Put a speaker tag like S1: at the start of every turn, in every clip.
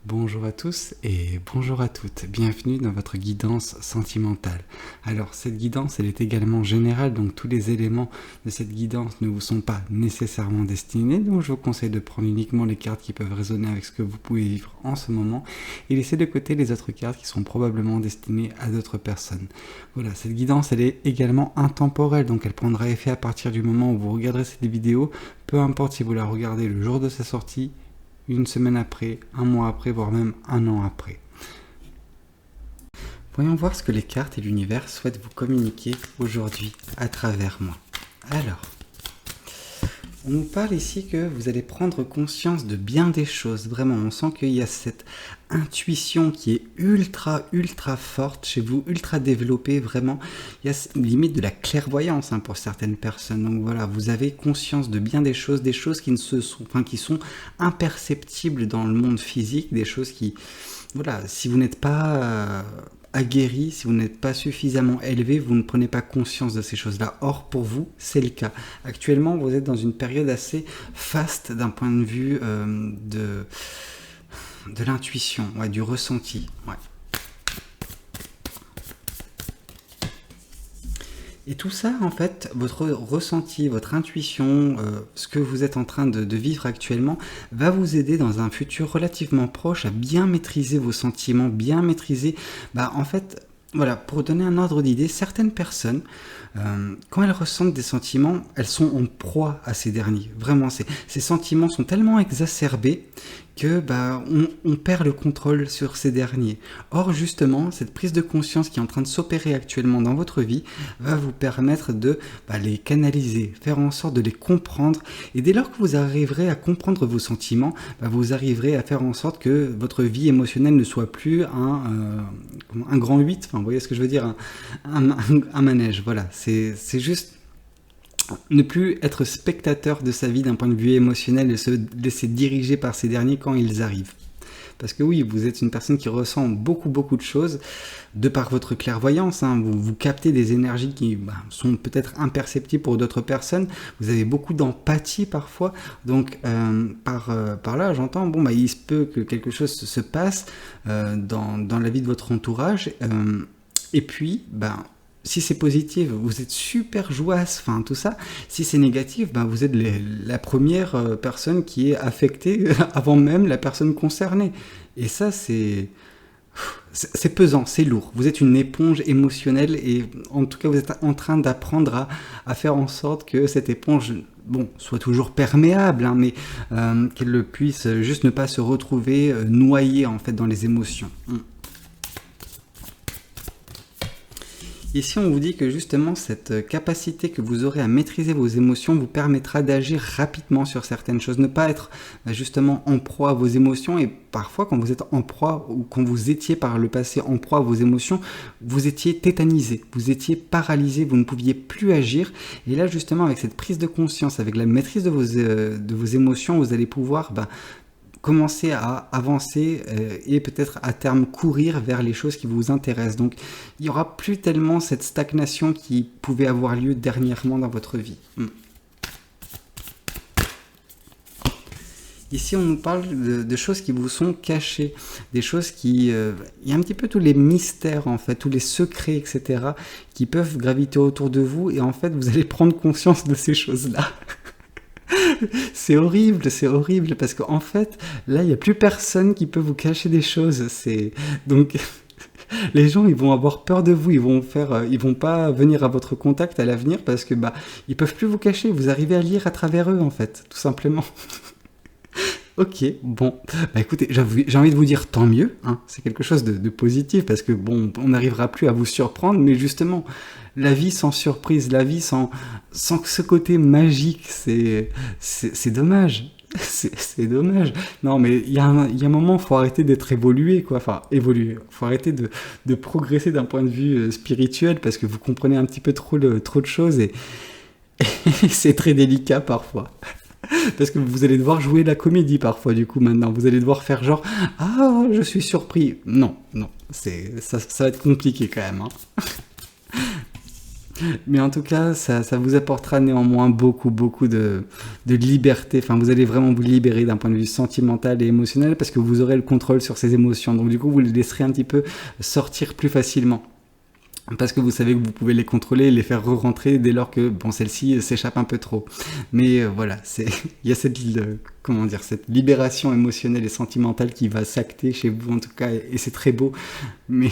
S1: Bonjour à tous et bonjour à toutes, bienvenue dans votre guidance sentimentale. Alors cette guidance elle est également générale, donc tous les éléments de cette guidance ne vous sont pas nécessairement destinés, donc je vous conseille de prendre uniquement les cartes qui peuvent résonner avec ce que vous pouvez vivre en ce moment et laisser de côté les autres cartes qui sont probablement destinées à d'autres personnes. Voilà, cette guidance elle est également intemporelle, donc elle prendra effet à partir du moment où vous regarderez cette vidéo, peu importe si vous la regardez le jour de sa sortie, une semaine après, un mois après, voire même un an après. Voyons voir ce que les cartes et l'univers souhaitent vous communiquer aujourd'hui à travers moi. Alors, on nous parle ici que vous allez prendre conscience de bien des choses. Vraiment, on sent qu'il y a cette intuition qui est ultra forte chez vous, ultra développée, vraiment. Il y a limite de la clairvoyance pour certaines personnes. Donc voilà, vous avez conscience de bien des choses qui qui sont imperceptibles dans le monde physique, des choses qui, voilà, si vous n'êtes pas aguerri, si vous n'êtes pas suffisamment élevé, vous ne prenez pas conscience de ces choses-là. Or, pour vous, c'est le cas. Actuellement, vous êtes dans une période assez faste d'un point de vue de l'intuition, du ressenti. Ouais. Et tout ça, en fait, votre ressenti, votre intuition, ce que vous êtes en train de vivre actuellement, va vous aider dans un futur relativement proche à bien maîtriser vos sentiments, bien maîtriser, en fait, voilà, pour donner un ordre d'idée, certaines personnes, quand elles ressentent des sentiments, elles sont en proie à ces derniers. Vraiment, ces sentiments sont tellement exacerbés que on perd le contrôle sur ces derniers. Or, justement, cette prise de conscience qui est en train de s'opérer actuellement dans votre vie va vous permettre de les canaliser, faire en sorte de les comprendre. Et dès lors que vous arriverez à comprendre vos sentiments, vous arriverez à faire en sorte que votre vie émotionnelle ne soit plus un grand 8, vous voyez ce que je veux dire, un manège. Voilà, c'est juste ne plus être spectateur de sa vie d'un point de vue émotionnel et se laisser diriger par ces derniers quand ils arrivent. Parce que oui, vous êtes une personne qui ressent beaucoup de choses de par votre clairvoyance. Vous captez des énergies qui sont peut-être imperceptibles pour d'autres personnes. Vous avez beaucoup d'empathie parfois. Donc par là, j'entends, il se peut que quelque chose se passe dans la vie de votre entourage. Et puis, si c'est positif, vous êtes super joyeuse, tout ça. Si c'est négatif, vous êtes la première personne qui est affectée avant même la personne concernée. Et ça, c'est pesant, c'est lourd. Vous êtes une éponge émotionnelle et en tout cas, vous êtes en train d'apprendre à faire en sorte que cette éponge soit toujours perméable, mais qu'elle puisse juste ne pas se retrouver noyée en fait dans les émotions. Ici, on vous dit que justement, cette capacité que vous aurez à maîtriser vos émotions vous permettra d'agir rapidement sur certaines choses. Ne pas être justement en proie à vos émotions. Et parfois, quand vous êtes en proie ou quand vous étiez par le passé en proie à vos émotions, vous étiez tétanisé, vous étiez paralysé, vous ne pouviez plus agir. Et là, justement, avec cette prise de conscience, avec la maîtrise de vos émotions, vous allez pouvoir commencer à avancer et peut-être à terme courir vers les choses qui vous intéressent. Donc il n'y aura plus tellement cette stagnation qui pouvait avoir lieu dernièrement dans votre vie. Ici, on nous parle de choses qui vous sont cachées, des choses qui... il y a un petit peu tous les mystères, en fait, tous les secrets, etc., qui peuvent graviter autour de vous, et en fait, vous allez prendre conscience de ces choses-là. C'est horrible, parce qu'en fait, là, il n'y a plus personne qui peut vous cacher des choses. Donc, les gens, ils vont avoir peur de vous, ils vont pas venir à votre contact à l'avenir parce que ils peuvent plus vous cacher. Vous arrivez à lire à travers eux, en fait, tout simplement. Ok, bon, écoutez, j'ai envie de vous dire tant mieux, c'est quelque chose de positif parce que on n'arrivera plus à vous surprendre, mais justement, la vie sans surprise, la vie sans ce côté magique, c'est dommage. C'est dommage. Non, mais il y a un moment, faut arrêter d'être évolué, quoi. Enfin, évoluer. Faut arrêter de progresser d'un point de vue spirituel parce que vous comprenez un petit peu trop de choses et c'est très délicat parfois. Parce que vous allez devoir jouer la comédie parfois, du coup, maintenant. Vous allez devoir faire genre « Ah, je suis surpris !» Non, ça va être compliqué quand même. Mais en tout cas, ça vous apportera néanmoins beaucoup de liberté. Enfin, vous allez vraiment vous libérer d'un point de vue sentimental et émotionnel parce que vous aurez le contrôle sur ces émotions. Donc du coup, vous les laisserez un petit peu sortir plus facilement. Parce que vous savez que vous pouvez les contrôler et les faire re-rentrer dès lors que bon, celle-ci s'échappe un peu trop. Mais voilà, il y a comment dire, cette libération émotionnelle et sentimentale qui va s'acter chez vous en tout cas, et c'est très beau. Mais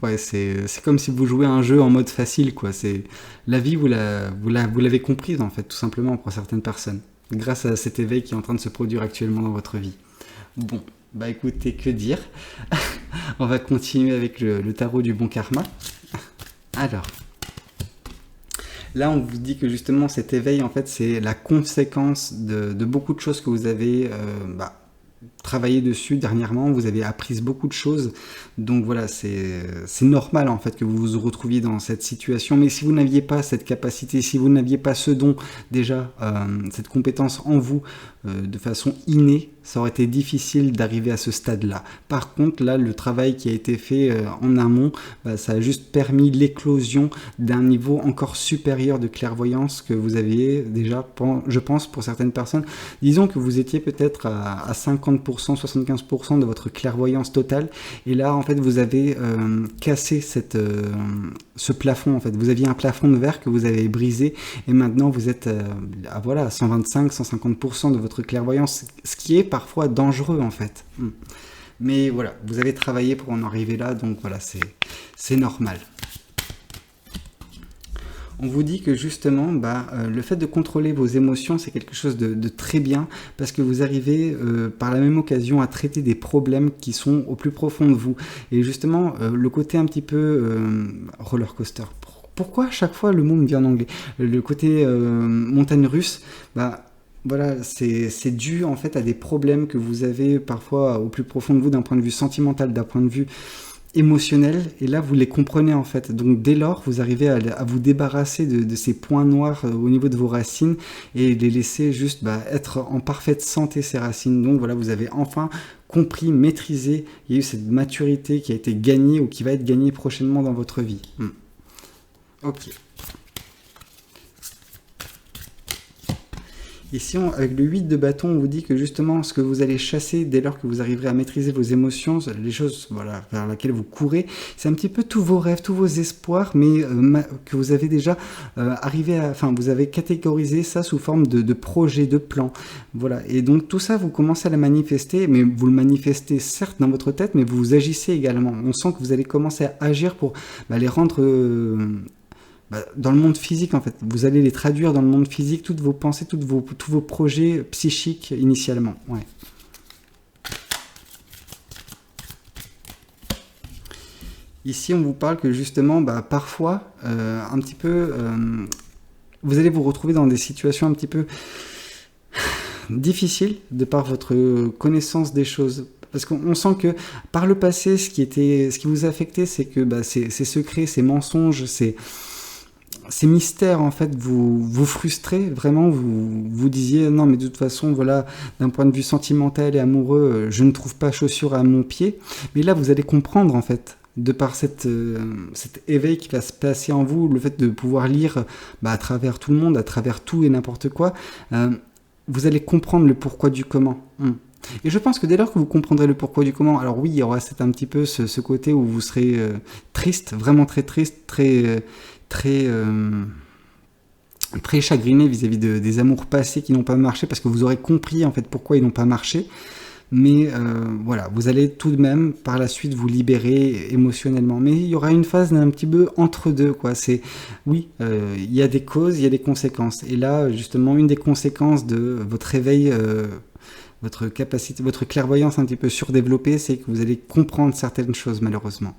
S1: ouais, c'est comme si vous jouez à un jeu en mode facile, quoi. La vie, vous l'avez comprise en fait, tout simplement pour certaines personnes, grâce à cet éveil qui est en train de se produire actuellement dans votre vie. Bon, bah écoutez, que dire. On va continuer avec le tarot du bon karma. Alors, là on vous dit que justement cet éveil, en fait, c'est la conséquence de beaucoup de choses que vous avez travaillé dessus dernièrement. Vous avez appris beaucoup de choses. Donc voilà, c'est normal en fait que vous vous retrouviez dans cette situation. Mais si vous n'aviez pas cette capacité, si vous n'aviez pas ce don déjà, cette compétence en vous de façon innée, ça aurait été difficile d'arriver à ce stade-là. Par contre, là, le travail qui a été fait en amont, ça a juste permis l'éclosion d'un niveau encore supérieur de clairvoyance que vous aviez déjà, je pense, pour certaines personnes. Disons que vous étiez peut-être à 50%, 75% de votre clairvoyance totale, et là, en fait, vous avez cassé ce plafond, en fait. Vous aviez un plafond de verre que vous avez brisé, et maintenant, vous êtes à 125, 150% de votre clairvoyance, ce qui est parfois dangereux en fait. Mais voilà, vous avez travaillé pour en arriver là, donc voilà, c'est normal. On vous dit que justement, le fait de contrôler vos émotions, c'est quelque chose de très bien, parce que vous arrivez par la même occasion à traiter des problèmes qui sont au plus profond de vous. Et justement, le côté un petit peu roller coaster. Pourquoi à chaque fois le mot me vient en anglais? Le côté montagne russe, voilà, c'est dû en fait à des problèmes que vous avez parfois au plus profond de vous d'un point de vue sentimental, d'un point de vue émotionnel, et là vous les comprenez en fait. Donc dès lors, vous arrivez à vous débarrasser de ces points noirs au niveau de vos racines et les laisser juste être en parfaite santé, ces racines. Donc voilà, vous avez enfin compris, maîtrisé, il y a eu cette maturité qui a été gagnée ou qui va être gagnée prochainement dans votre vie. Ok. Ici, avec le 8 de bâton, on vous dit que justement, ce que vous allez chasser dès lors que vous arriverez à maîtriser vos émotions, les choses vers lesquelles vous courez, c'est un petit peu tous vos rêves, tous vos espoirs, mais que vous avez déjà vous avez catégorisé ça sous forme de projets, de plans. Voilà. Et donc tout ça, vous commencez à le manifester, mais vous le manifestez certes dans votre tête, mais vous agissez également. On sent que vous allez commencer à agir pour les rendre... dans le monde physique en fait, vous allez les traduire dans le monde physique, toutes vos pensées, tous vos projets psychiques initialement. Ouais. Ici on vous parle que justement parfois un petit peu vous allez vous retrouver dans des situations un petit peu difficiles de par votre connaissance des choses. Parce qu'on sent que par le passé, ce qui vous a affecté, c'est que ces secrets, ces mensonges, ces mystères en fait vous frustraient vraiment, vous disiez non mais de toute façon voilà, d'un point de vue sentimental et amoureux, je ne trouve pas chaussure à mon pied. Mais là vous allez comprendre en fait, de par cet éveil qui va se passer en vous, le fait de pouvoir lire à travers tout le monde, à travers tout et n'importe quoi, vous allez comprendre le pourquoi du comment. Et je pense que dès lors que vous comprendrez le pourquoi du comment, alors oui, il y aura un petit peu ce côté où vous serez triste, vraiment très triste, très chagriné vis-à-vis des amours passés qui n'ont pas marché, parce que vous aurez compris en fait pourquoi ils n'ont pas marché. Mais voilà, vous allez tout de même par la suite vous libérer émotionnellement. Mais il y aura une phase un petit peu entre deux, quoi. Il y a des causes, il y a des conséquences. Et là, justement, une des conséquences de votre réveil, votre capacité, votre clairvoyance un petit peu surdéveloppée, c'est que vous allez comprendre certaines choses, malheureusement.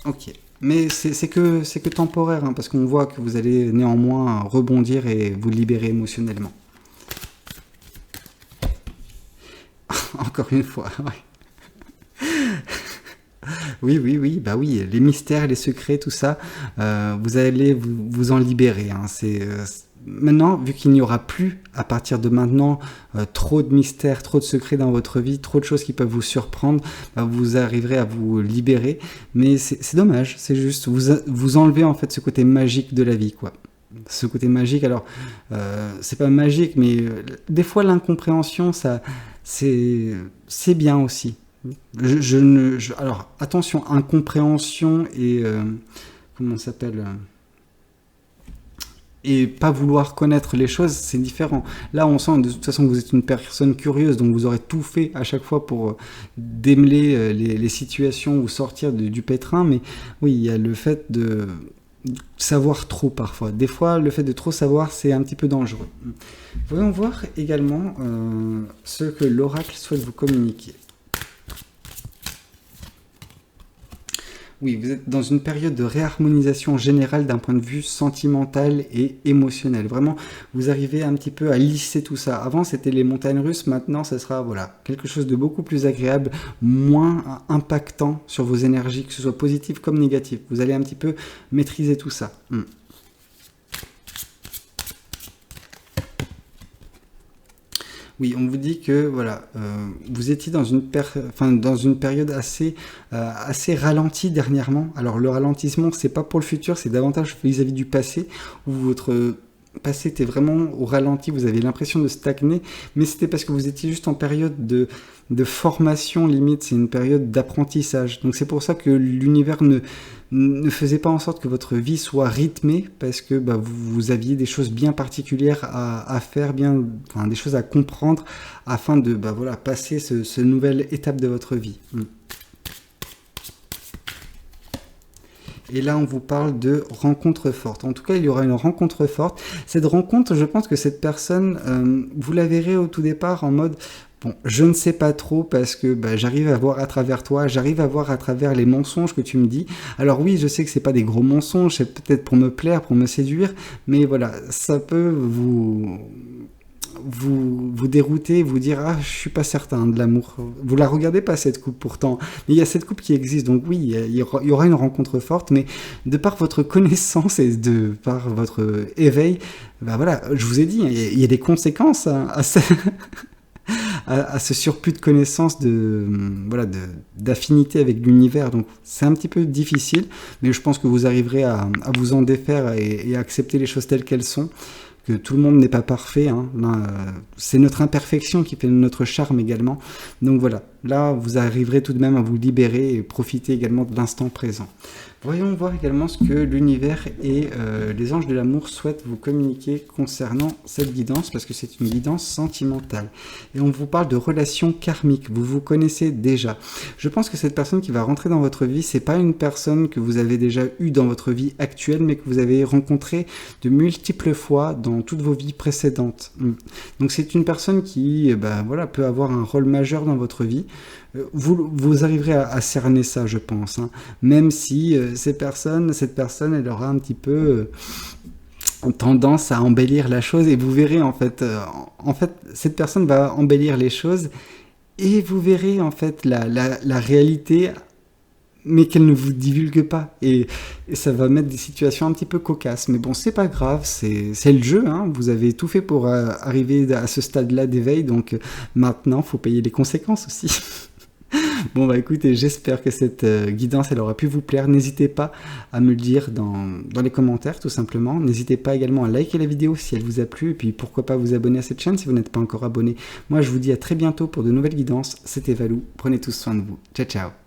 S1: Ok. Mais c'est que temporaire, parce qu'on voit que vous allez néanmoins rebondir et vous libérer émotionnellement. Encore une fois, ouais. Oui, les mystères, les secrets, tout ça, vous allez vous en libérer. maintenant, vu qu'il n'y aura plus, à partir de maintenant, trop de mystères, trop de secrets dans votre vie, trop de choses qui peuvent vous surprendre, bah, vous arriverez à vous libérer. Mais c'est dommage, c'est juste, vous enlevez en fait ce côté magique de la vie, quoi. Ce côté magique, alors, c'est pas magique, mais des fois l'incompréhension, ça, c'est bien aussi. Alors, attention, incompréhension et... comment ça s'appelle et pas vouloir connaître les choses, c'est différent. Là, on sent de toute façon que vous êtes une personne curieuse, donc vous aurez tout fait à chaque fois pour démêler les situations ou sortir du pétrin, mais oui, il y a le fait de savoir trop parfois. Des fois, le fait de trop savoir, c'est un petit peu dangereux. Voyons voir également ce que l'oracle souhaite vous communiquer. Oui, vous êtes dans une période de réharmonisation générale d'un point de vue sentimental et émotionnel. Vraiment, vous arrivez un petit peu à lisser tout ça. Avant, c'était les montagnes russes. Maintenant, ça sera voilà, quelque chose de beaucoup plus agréable, moins impactant sur vos énergies, que ce soit positif comme négatif. Vous allez un petit peu maîtriser tout ça. Oui, on vous dit que voilà, vous étiez dans une période assez ralentie dernièrement. Alors le ralentissement, c'est pas pour le futur, c'est davantage vis-à-vis du passé, où votre passé était vraiment au ralenti, vous avez l'impression de stagner, mais c'était parce que vous étiez juste en période de formation limite, c'est une période d'apprentissage. Donc c'est pour ça que l'univers ne faisait pas en sorte que votre vie soit rythmée, parce que bah, vous aviez des choses bien particulières à faire, des choses à comprendre, afin de voilà, passer ce nouvelle étape de votre vie. Et là, on vous parle de rencontre forte. En tout cas, il y aura une rencontre forte. Cette rencontre, je pense que cette personne, vous la verrez au tout départ en mode... Bon, je ne sais pas trop parce que j'arrive à voir à travers toi, j'arrive à voir à travers les mensonges que tu me dis. Alors oui, je sais que c'est pas des gros mensonges, c'est peut-être pour me plaire, pour me séduire, mais voilà, ça peut vous dérouter, vous dire ah je suis pas certain de l'amour. Vous la regardez pas cette coupe pourtant, mais il y a cette coupe qui existe, donc oui, il y aura une rencontre forte, mais de par votre connaissance et de par votre éveil, voilà, je vous ai dit, il y a des conséquences à ça. À ce surplus de connaissances, d'affinité avec l'univers. Donc c'est un petit peu difficile, mais je pense que vous arriverez à vous en défaire et à accepter les choses telles qu'elles sont, que tout le monde n'est pas parfait. C'est notre imperfection qui fait notre charme également. Donc voilà, là vous arriverez tout de même à vous libérer et profiter également de l'instant présent. Voyons voir également ce que l'univers et les anges de l'amour souhaitent vous communiquer concernant cette guidance, parce que c'est une guidance sentimentale. Et on vous parle de relations karmiques, vous vous connaissez déjà. Je pense que cette personne qui va rentrer dans votre vie, c'est pas une personne que vous avez déjà eue dans votre vie actuelle, mais que vous avez rencontrée de multiples fois dans toutes vos vies précédentes. Donc c'est une personne qui peut avoir un rôle majeur dans votre vie. Vous arriverez à cerner ça, je pense, même si cette personne, elle aura un petit peu tendance à embellir la chose, et vous verrez en fait, cette personne va embellir les choses, et vous verrez en fait la réalité, mais qu'elle ne vous divulgue pas, et ça va mettre des situations un petit peu cocasses, mais bon, c'est pas grave, c'est le jeu, vous avez tout fait pour arriver à ce stade-là d'éveil, donc maintenant, faut payer les conséquences aussi. Bon écoutez, j'espère que cette guidance elle aura pu vous plaire. N'hésitez pas à me le dire dans les commentaires tout simplement. N'hésitez pas également à liker la vidéo si elle vous a plu, et puis pourquoi pas vous abonner à cette chaîne si vous n'êtes pas encore abonné. Moi je vous dis à très bientôt pour de nouvelles guidances. C'était Valou, prenez tous soin de vous. Ciao ciao.